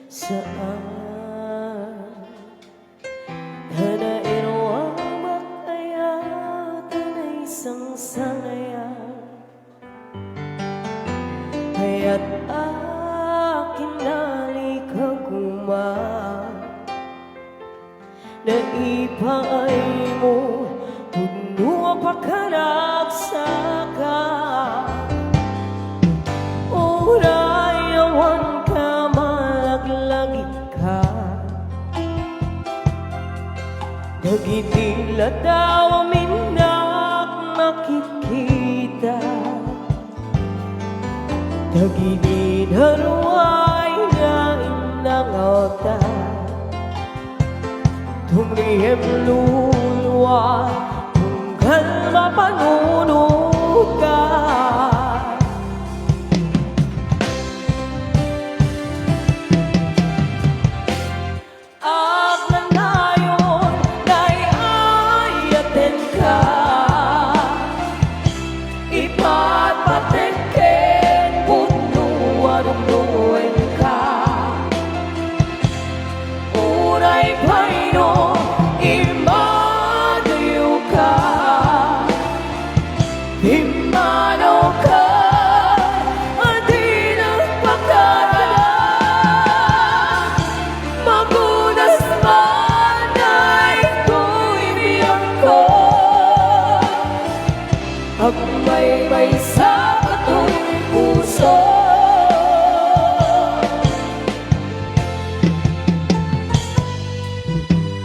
saan Hanairwang makayatan ay isang sanayan Kaya't akin nalikaguma Naipay mo puno pagkanagsaka Urayawan ka malaglagit ka Nagitila daw minak nakikita Naginin haruay na inangota Tumriem luluwa tunggal mapanunog ka May sa katu'y puso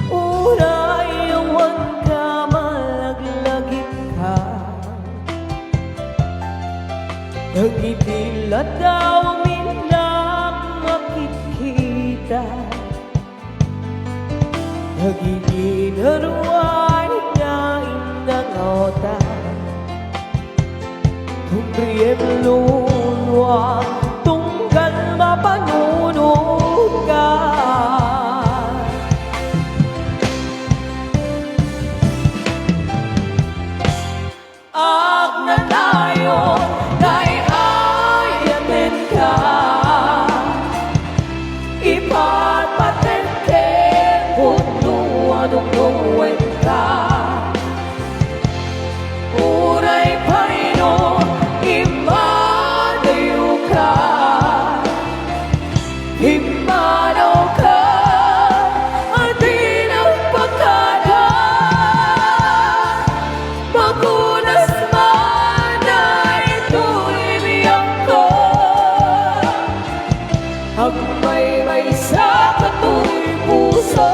Urayawan ka malaglagit ka Nagitila daw minak makikita Nagiging haruay na inangota Tumriem luluwa tunggal mapanunog ka Agnanayon kay ayatin ka Ipatpatente punuan-unuin ka Uray paino Imadayo ka Himanaw ka At di nagpagkada Magunas man ay tulibiyang ko Agmay-may sa katu'y puso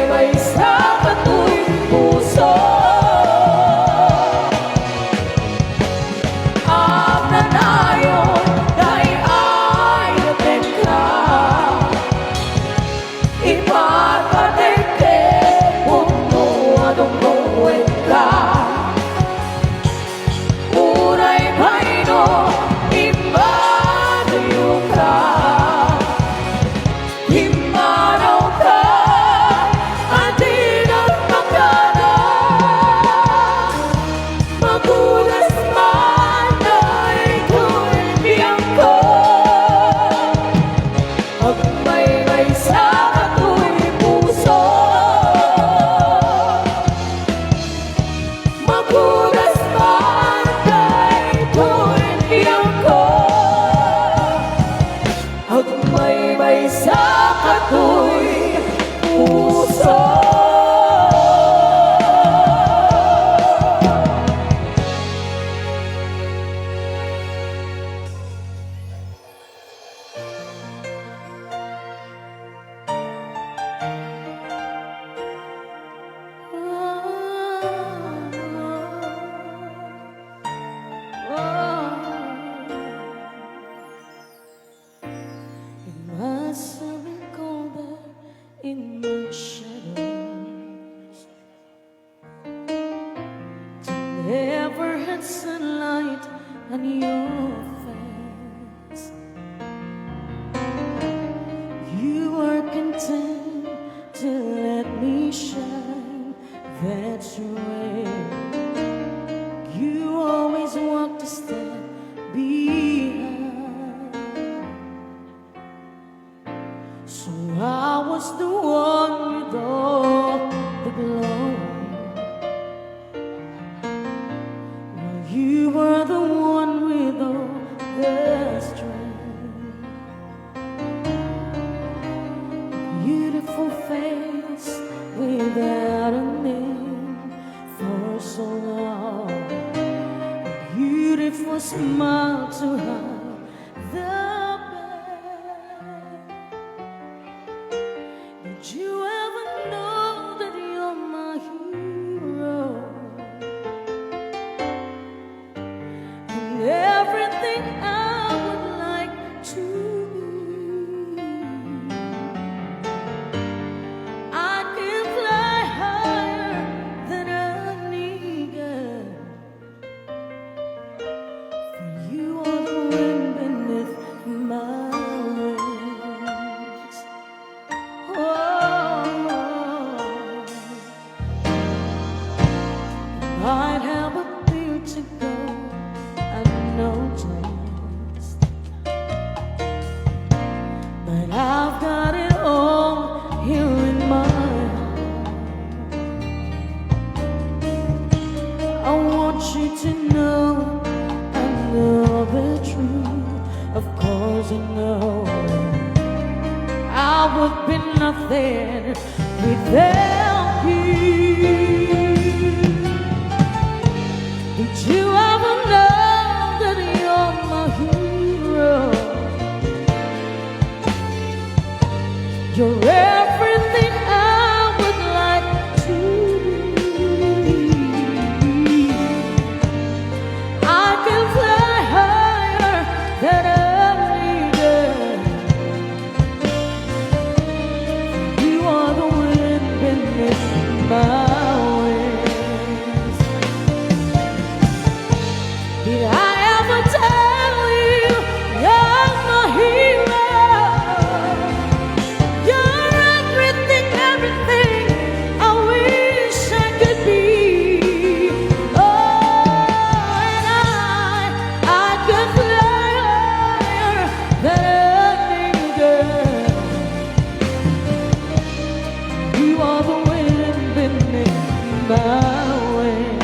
May sa katu'y puso Agnanayon kay ayatin ka Ipatpatente punuan-unuin ka Uray paino imadayo ka Himanaw ka katuwing puso. It must have been colder in my shadows. Never had sunlight on your face. You were content to let me shine. That's right. You always walked a step behind. So I was the one with all the glow, while you were the one with all the strength. Beautiful face without a name for so long. Beautiful smile to hide the pain. Did you ever know that you're my hero? And everything I would like to be. I can fly higher than an eagle. You are the wind beneath my wings. Oh, I'd have a fear to go unnoticed, but I've got it all here in my heart. I want you to know the truth. Of course I know I would be nothing without you. Did you ever know that you're my hero? You're everything I would like to be. I can fly higher than an eagle. You are the wind beneath my wings. Did I ever tell you you're my hero? You're everything, everything I wish I could be. Oh, and I could fly higher than an eagle. You are the wind beneath my wings.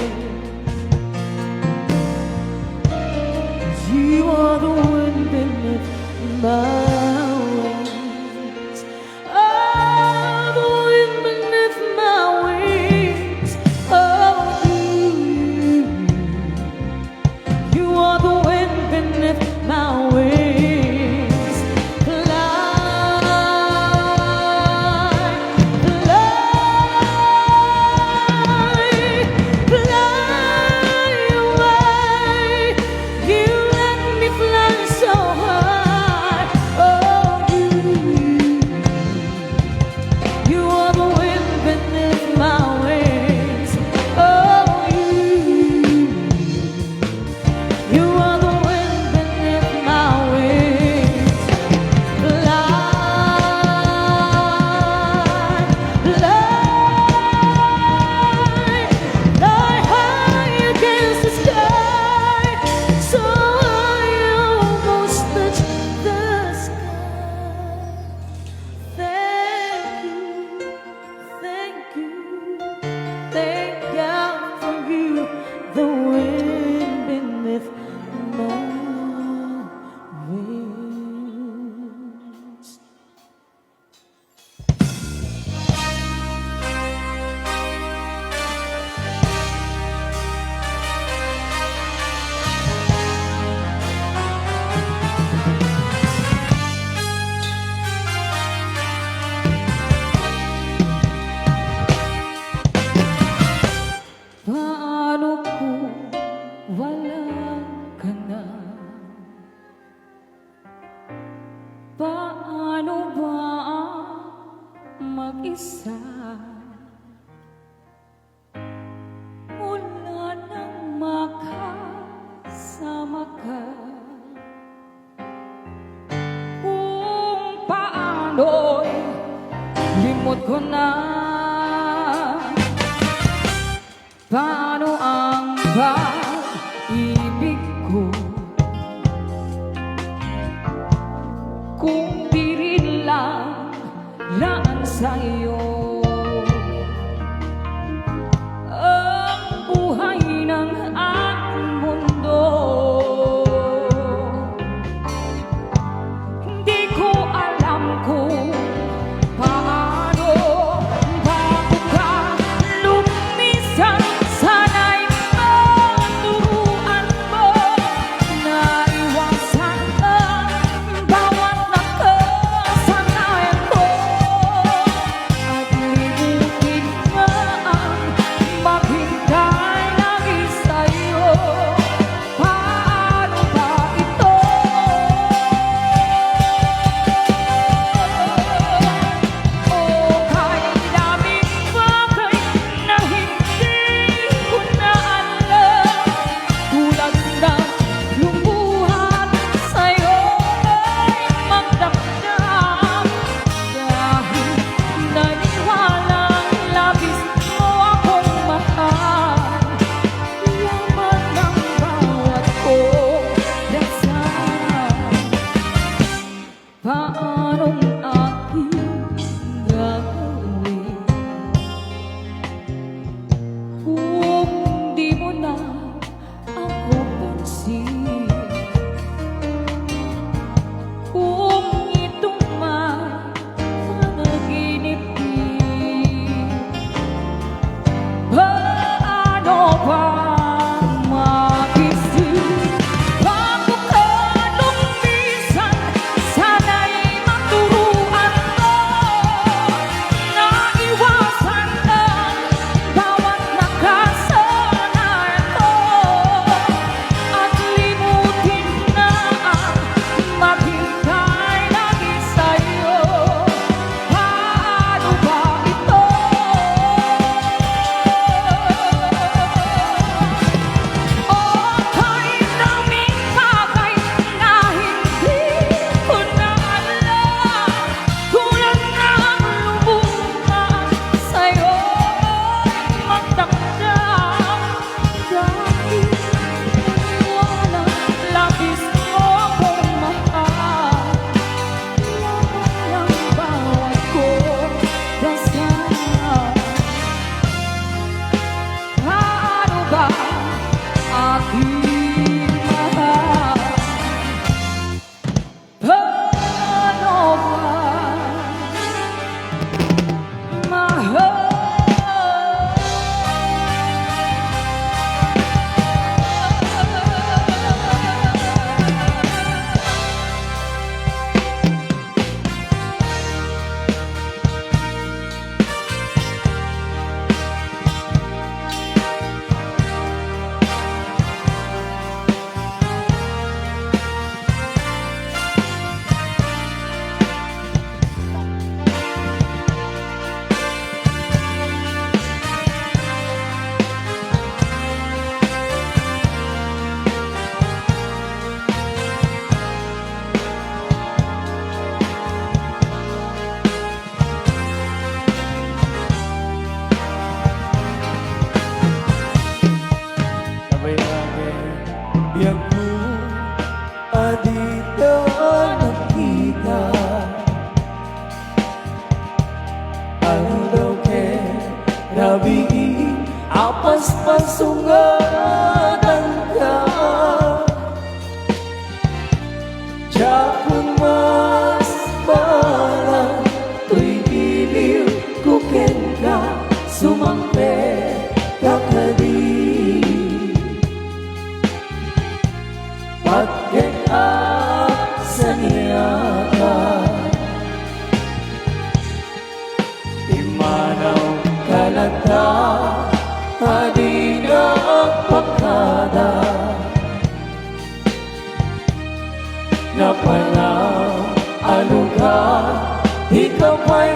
You are the wind beneath my wings. Oh, the wind beneath my wings. Oh, you are the wind beneath my wings. Fly, fly. mag-isa. Mula nang makasama ka, kung paano'y limot ko na. Paano ang pag-ibig ko kung di rin lang sa'yo? Ang buhay ng aking mundo, hindi ko alam kung paano. Bago ka lumisan, sana'y maturuan mo na iwasan ang bawat nakasanayan ko, at limutin na ang maghintay lagi sa'yo. Paano ba ito? O kahit daming bagay na hindi ko na alam, tulad ng lumuhan sa'yo ay magdamdam, dahil naniwalang labis mo akong mahal. Laman ng bawat dasal. Paanong aking gagawin kung di mo na ako pansin? Kung ito man panaginip din, paano ba magising? Bago ka lumisan, sana'y maturuan mo na iwasan ang bawat nakasanayan ko, at limutin na ang maghintay lagi sa'yo. Paano ba ito? O kahit daming bagay na hindi ko na alam, tulad ng lumuhan sa'yo ay magdamdam, dahil naniwala labis mo akong mahal. Laman ng bawat dasal. Paano ba aking mahal? Paano ba mahal? Sabay natin biyak mo adita nakita. Ano daw ke rabi apas pasungatan ka. Jakun mas balang tuy iliw kuken ka sumangpe kakadi. Pagkat sa niyaka imanaw kalata hadi na pagkada napanaw aluga ikaw ay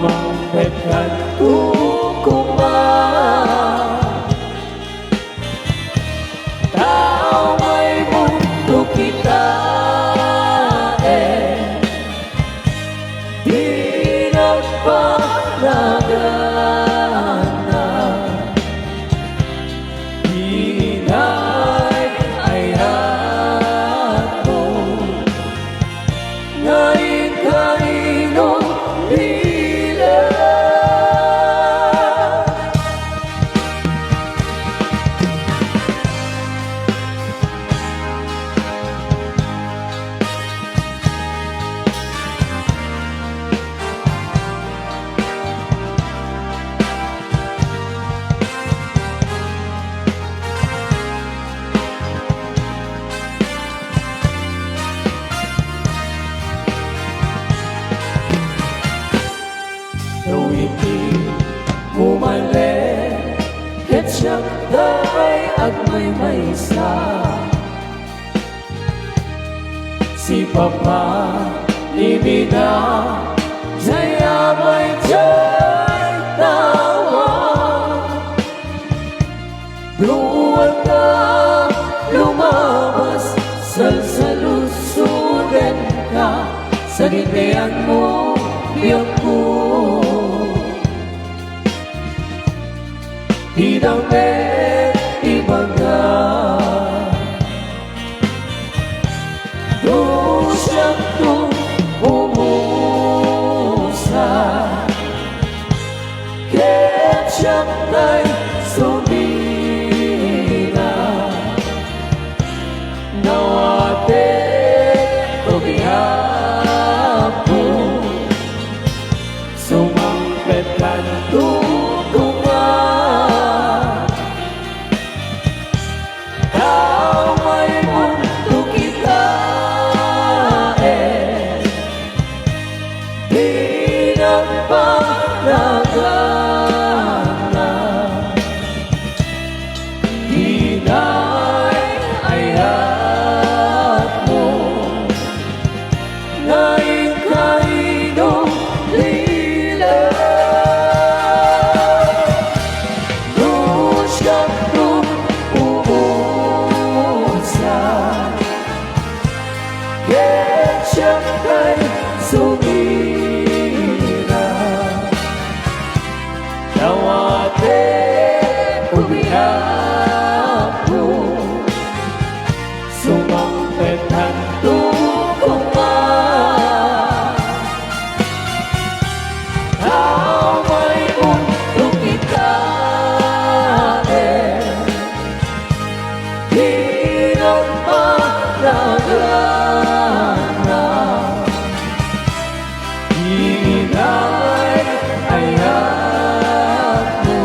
Sumangpet katukuman, tao may mundo kita, di nagpalagana, hinay-ayat mo, ngayon kaninong bilang. Nawiti bumalik, ket siyang day agmay maysa. Si Papa libina, jaya may jay tawa. Duwag ka lumabas, salsalusugan ka, sa gibean mo biyak ko. Hidamit ibaga, dusyak tu umusa, ketyak tay sumina, nawate tobihapo, sumangpet katukuman, tao may mundo kita, di nagpalagana, hinay-ayat mo, ngayon kaninong bilang. Dusyak tu umusa, ketyak tay sumira, nawate umihapo, sumangpet katukuman, tao may mundo kita, di nagpalagana, hinay-ayat mo,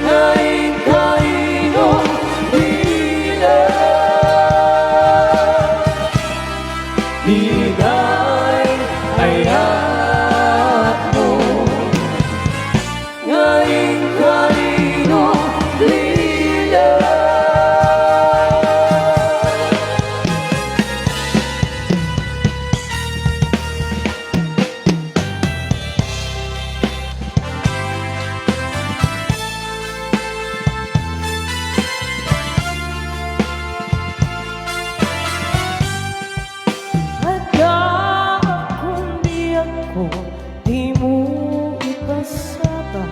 ngayon kaninong bilang. Hinay-ayat mo, ngayon kaninong bilang. Handa akong biyak ko, di mo ipasaba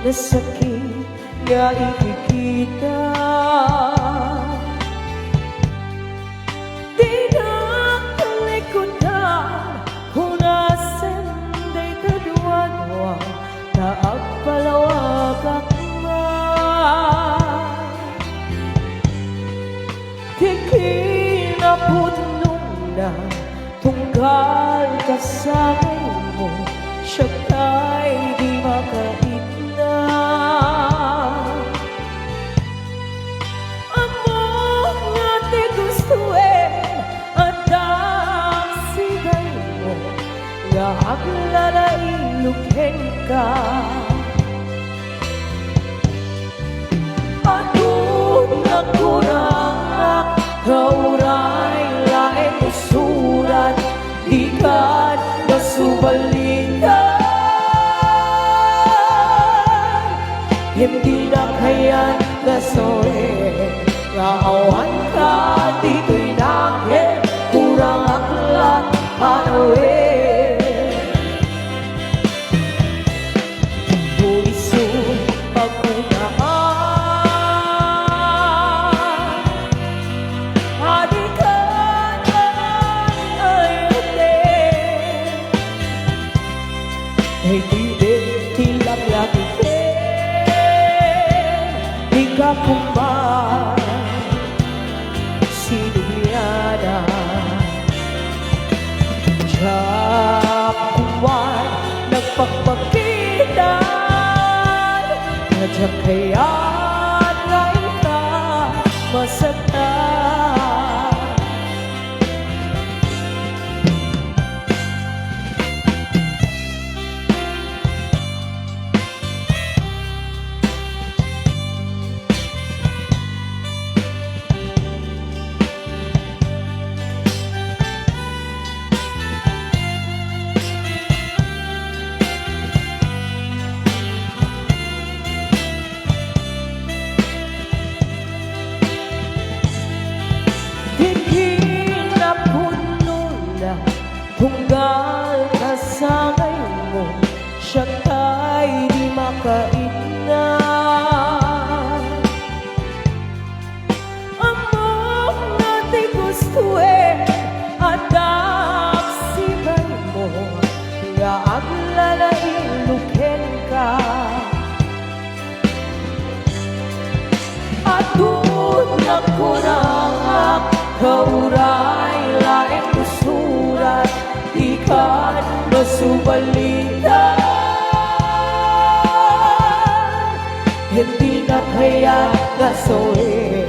na sakit nga ikikita. Di na kalikutan kung nasan day kadwa-dwa na agpalawag akman. Di kinapunong na tunggal ka sa mo, siya ta'y di makaitna. Amo nga ti gustuin at ang sigay mo, nga aglalailukin ka. Atun na kurang kauray lain usuran, di ka nasubalita. Hindi na kaya gasoy Naawan ka, dito'y nakit Kurang aklat, panawin Puso pagkunaan Hadikan ay ulit Ay bibig, tilang lagi Hingga kumbay Sinulyana Jakuan Nagpagpagitan Nadyak kaya ngayon ka masaktan Tunggal kasangay mo Siya ta'y di makaignan Amok na di gusto Adak sibay mo Nga aglalain luken ka Atun na kurangak Kauray laing usurat Ikan masubalitan Hindi na kaya gasoy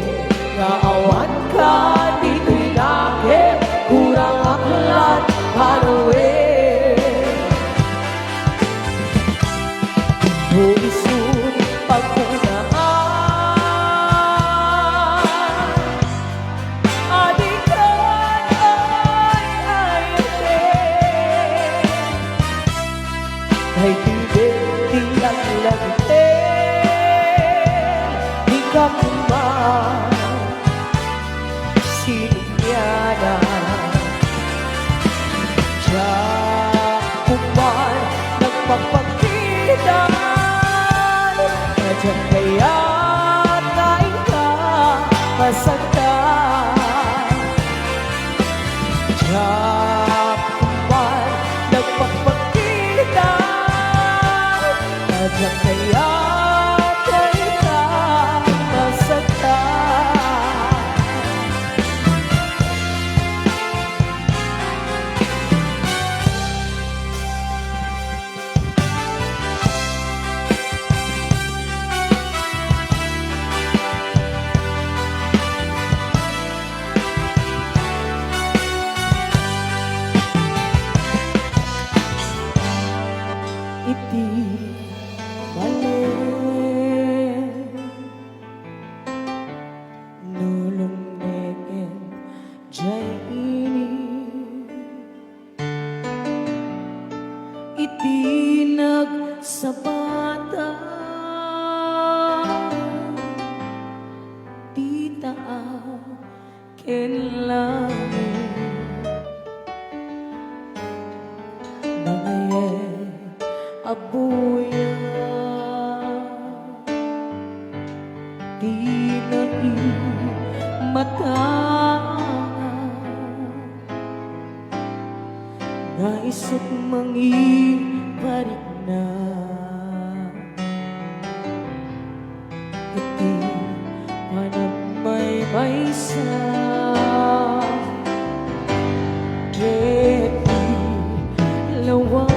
Naawan ka, dito'y nakit Kurang aklat, panawin Buisun pagkunaan Ay bibig tilang lagte Di ka kuman Sinulyana Jakuman Nagpagpagitan Nadyak kaya ngayon ka masaktan Jakuman Nagpagpagitan Nadyak kaya ngayon ka masaktan Iti balik Nulong negen jay ini Iti nagsabata Di taaw ken langit Nangayen abuya Di na mata Naisip mangiparik na Iti panagmay sa Deti lawan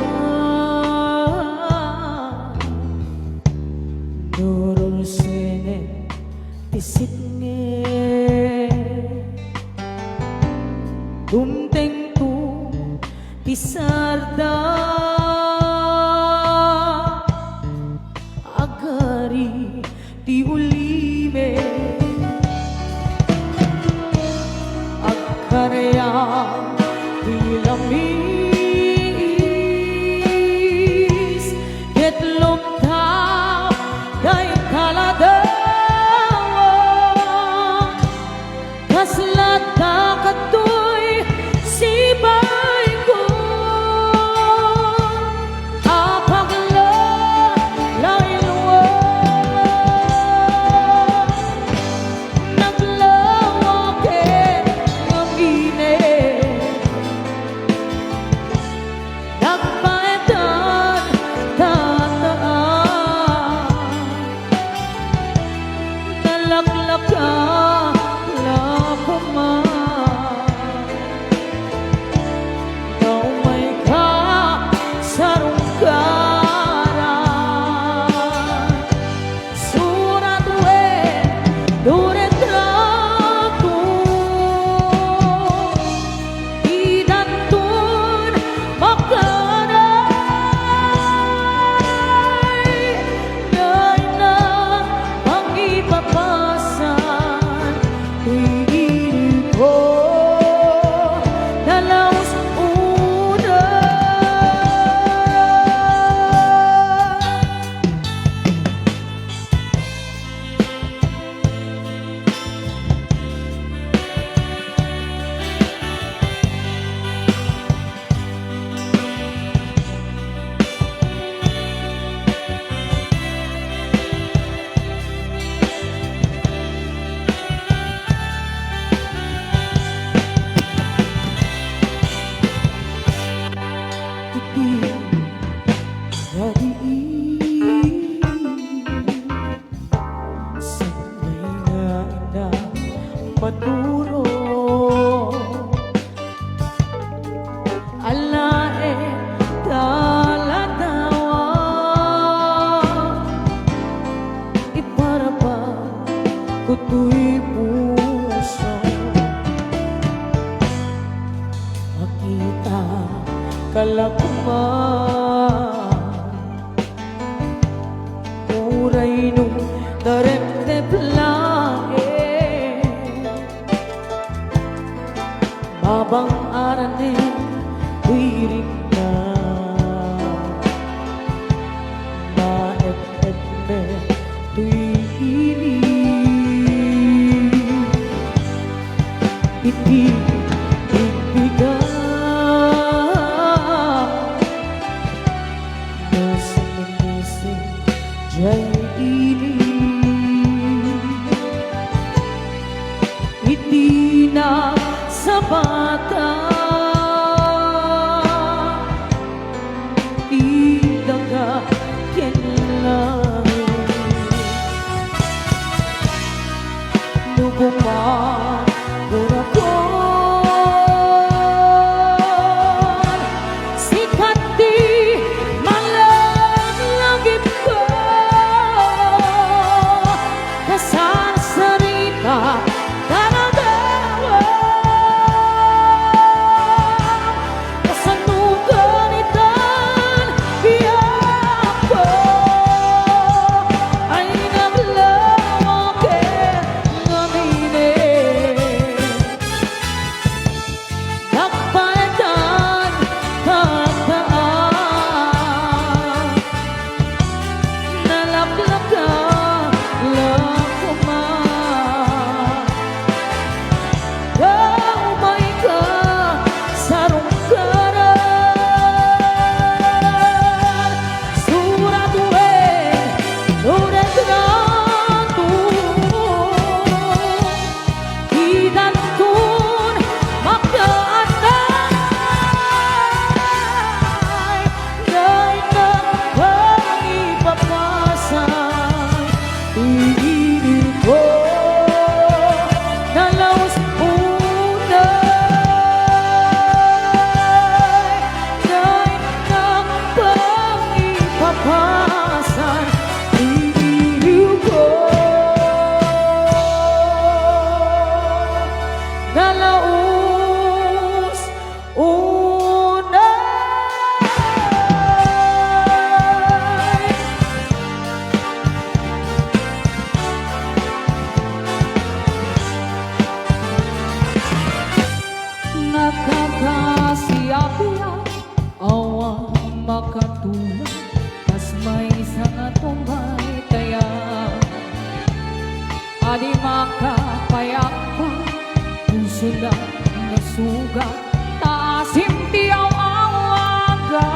ini hindi na sabata tidak ka kailangan lubuman corazón sikat di malalagip ko kasasarita nakakasiyapiya awan makatulog kas may isang tumbay kaya adi makapayak pa puso na nasuga taasim tiyaw awaga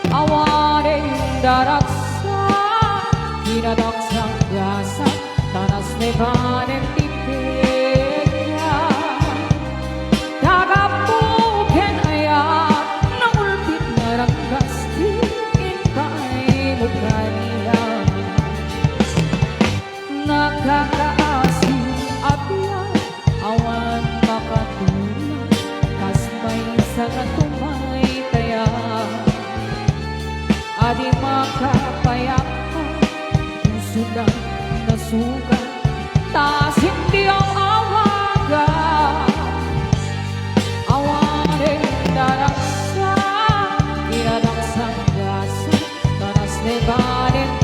awarin daraksa kinadaksang gasa tanas nebanen nakakaasi at yan awan makatulog kas may isang tumay taya adi makapayak ka puso na nasuga taas hindi ang awaga awarin daraksa inadaksang gasa tanas nebanin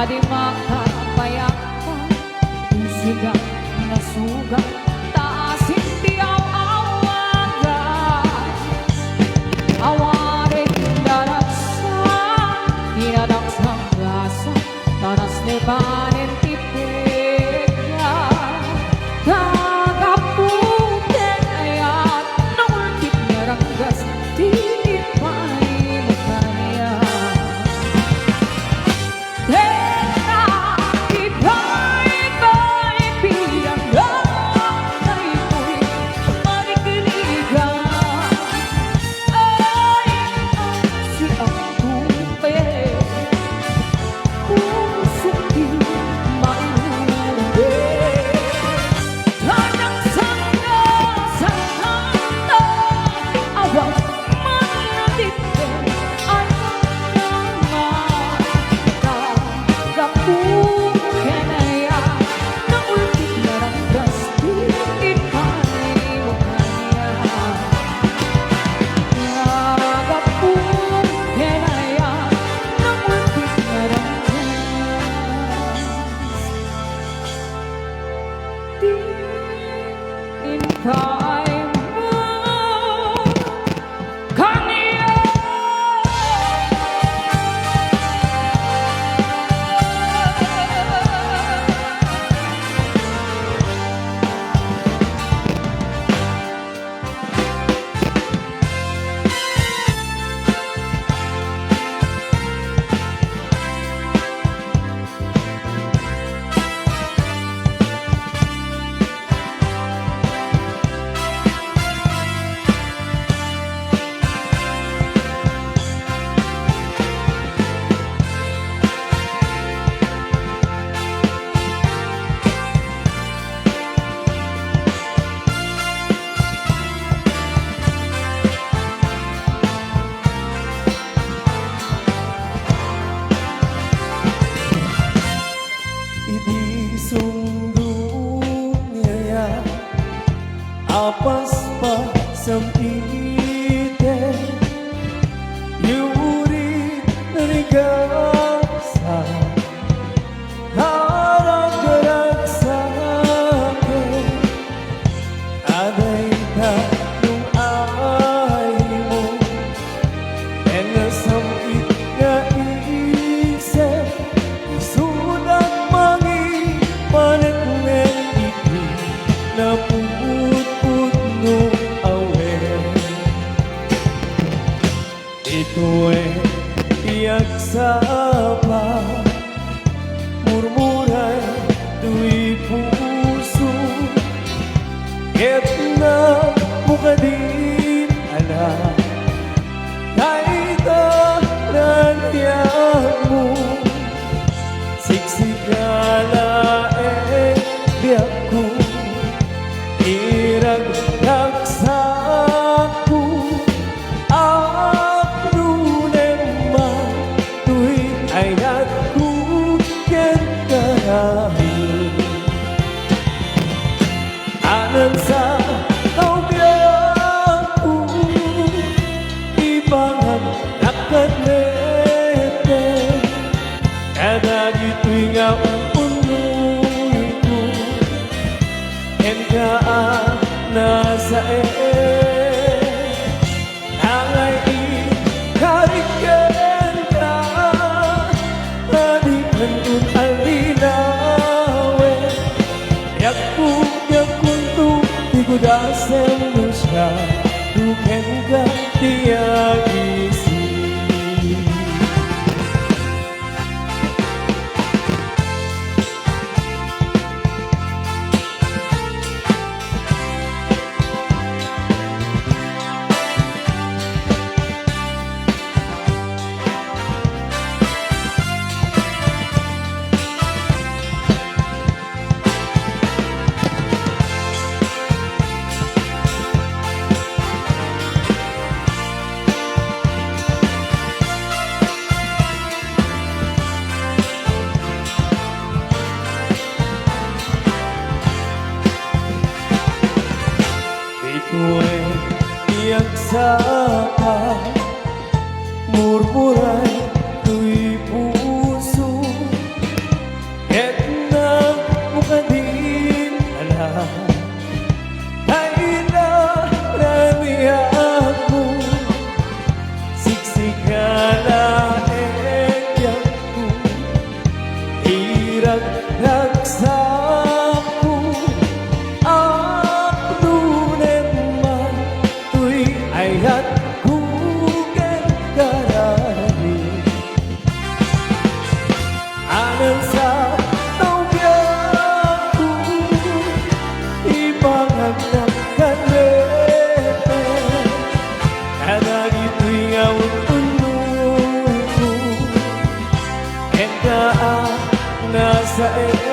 adi makapayak ka, sigang nasugat, taasin tiyaw awagan. Awarin daraksan, inadaksang rasa, tanas nebanin tipika. Kagaputen ayat, naulkit ngaranggas, di ipanimakaya. Teka, iba'y pinanggawa, ay ko'y marikiligan. Ay, si ang tupe, pusong di maiuwi. Tanang sangga sa kanta, awang manatite, ay naman kagapuken aya, naulkit na ranggas, di ipanimakaya. Kagapuken aya, naulkit na ranggas, di Idisundong niya apas pa sampite yuri narigasa harap-harap sa akin aday na nung ay mo and nasamit nga isip isulat mangi panagmen iti na puput no awe ito tiyak sa pa murmuray tuwi puso ket na mukadin ala kahit nandiyan mo siksikala biyak ko iragdag sa ako ako naman tuwing ay nagkukin ka namin anan sa kaugyan ko ibangan nakanete kada gito'y nga unuy ko and kaan nasa angay ikariken ka adikan kun alinawe yakun tu igudasen mo siya duken ka tiyagisi. ka ang nasa iyo.